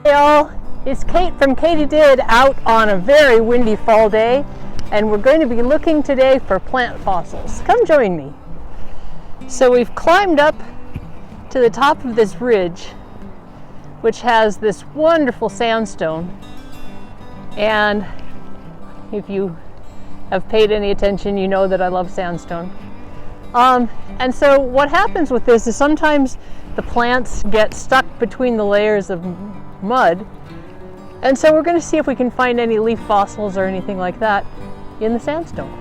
Hey all, it's Kate from Katie Did out on a very windy fall day, and we're going to be looking today for plant fossils. Come join me. So we've climbed up to the top of this ridge, which has this wonderful sandstone, and if you have paid any attention, you know that I love sandstone. And so what happens with this is sometimes the plants get stuck between the layers of mud, and so we're going to see if we can find any leaf fossils or anything like that in the sandstone.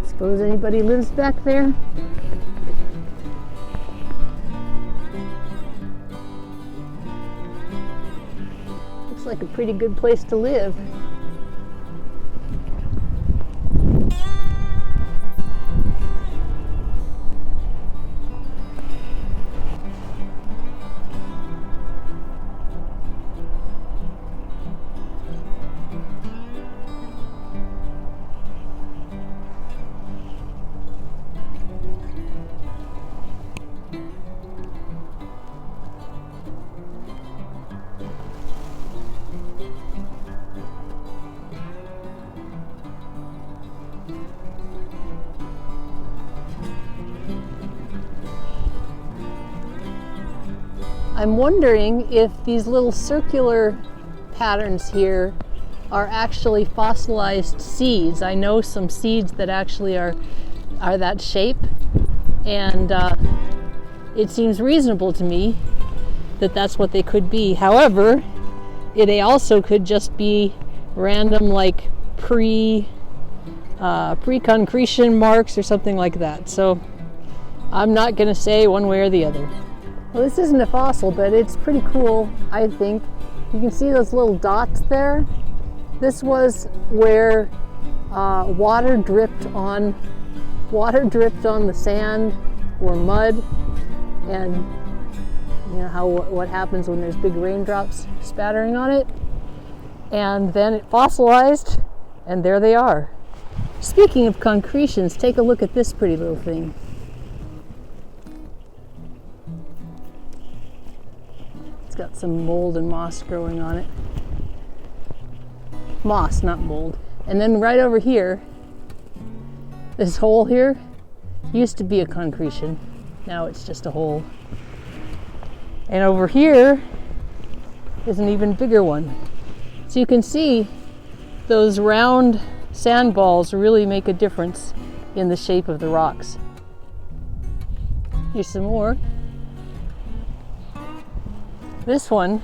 Suppose anybody lives back there? Looks like a pretty good place to live. I'm wondering if these little circular patterns here are actually fossilized seeds. I know some seeds that actually are that shape, and it seems reasonable to me that that's what they could be. However, they also could just be random, like pre-concretion marks or something like that. So I'm not going to say one way or the other. Well, this isn't a fossil, but it's pretty cool, I think. You can see those little dots there. This was where water dripped on the sand or mud, and you know what happens when there's big raindrops spattering on it. And then it fossilized, and there they are. Speaking of concretions, take a look at this pretty little thing. Got some mold and moss growing on it. Moss, not mold. And then right over here, this hole here used to be a concretion. Now it's just a hole. And over here is an even bigger one. So you can see those round sand balls really make a difference in the shape of the rocks. Here's some more. This one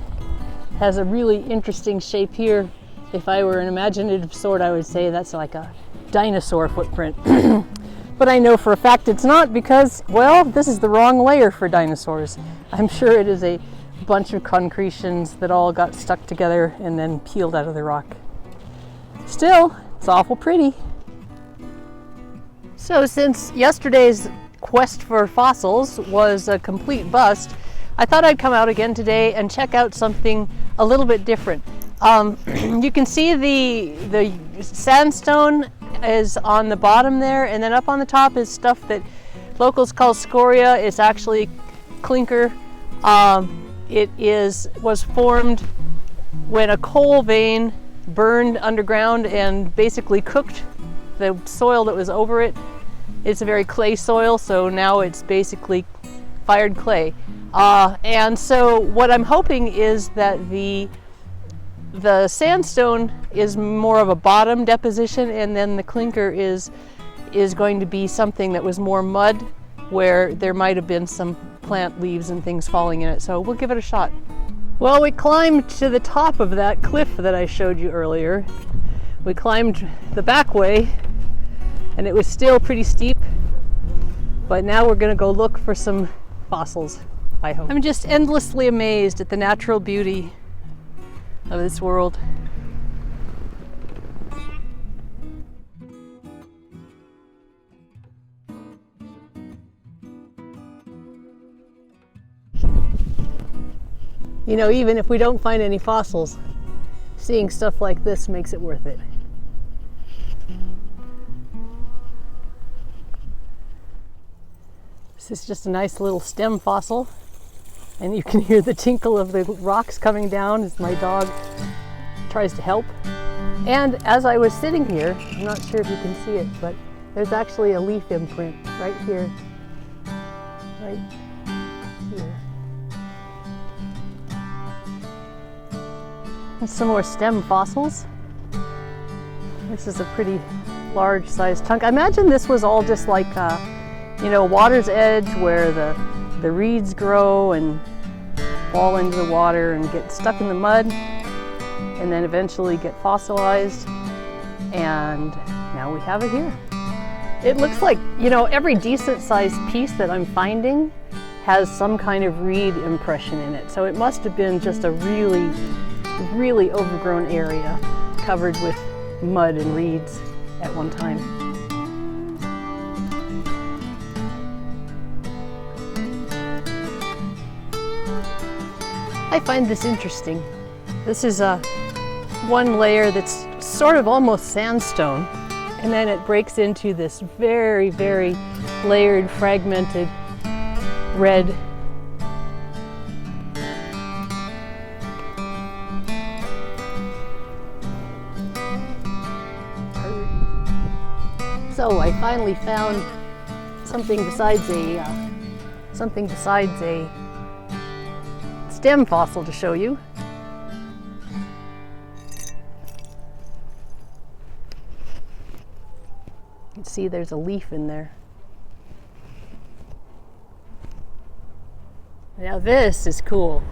has a really interesting shape here. If I were an imaginative sort, I would say that's like a dinosaur footprint. But I know for a fact it's not, because, well, this is the wrong layer for dinosaurs. I'm sure it is a bunch of concretions that all got stuck together and then peeled out of the rock. Still, it's awful pretty. So since yesterday's quest for fossils was a complete bust, I thought I'd come out again today and check out something a little bit different. You can see the sandstone is on the bottom there, and then up on the top is stuff that locals call scoria. It's actually clinker. It was formed when a coal vein burned underground and basically cooked the soil that was over it. It's a very clay soil, so now it's basically fired clay. And so what I'm hoping is that the sandstone is more of a bottom deposition, and then the clinker is going to be something that was more mud, where there might have been some plant leaves and things falling in it. So we'll give it a shot. Well, we climbed to the top of that cliff that I showed you earlier. We climbed the back way, and it was still pretty steep, but now we're going to go look for some fossils. I hope. I'm just endlessly amazed at the natural beauty of this world. You know, even if we don't find any fossils, seeing stuff like this makes it worth it. This is just a nice little stem fossil. And you can hear the tinkle of the rocks coming down as my dog tries to help. And as I was sitting here, I'm not sure if you can see it, but there's actually a leaf imprint right here. Right here. And some more stem fossils. This is a pretty large sized chunk. I imagine this was all just like, you know, water's edge where the reeds grow and fall into the water and get stuck in the mud and then eventually get fossilized. And now we have it here. It looks like, you know, every decent sized piece that I'm finding has some kind of reed impression in it. So it must have been just a really, really overgrown area covered with mud and reeds at one time. I find this interesting. This is one layer that's sort of almost sandstone, and then it breaks into this very, very layered, fragmented red. So I finally found something besides a stem fossil to show you. You can see there's a leaf in there. Now this is cool.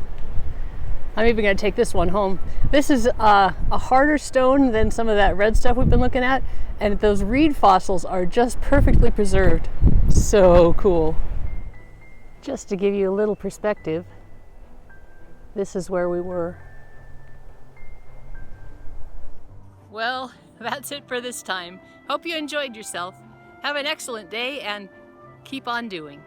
I'm even going to take this one home. This is a harder stone than some of that red stuff we've been looking at, and those reed fossils are just perfectly preserved. So cool. Just to give you a little perspective, this is where we were. Well, that's it for this time. Hope you enjoyed yourself. Have an excellent day and keep on doing.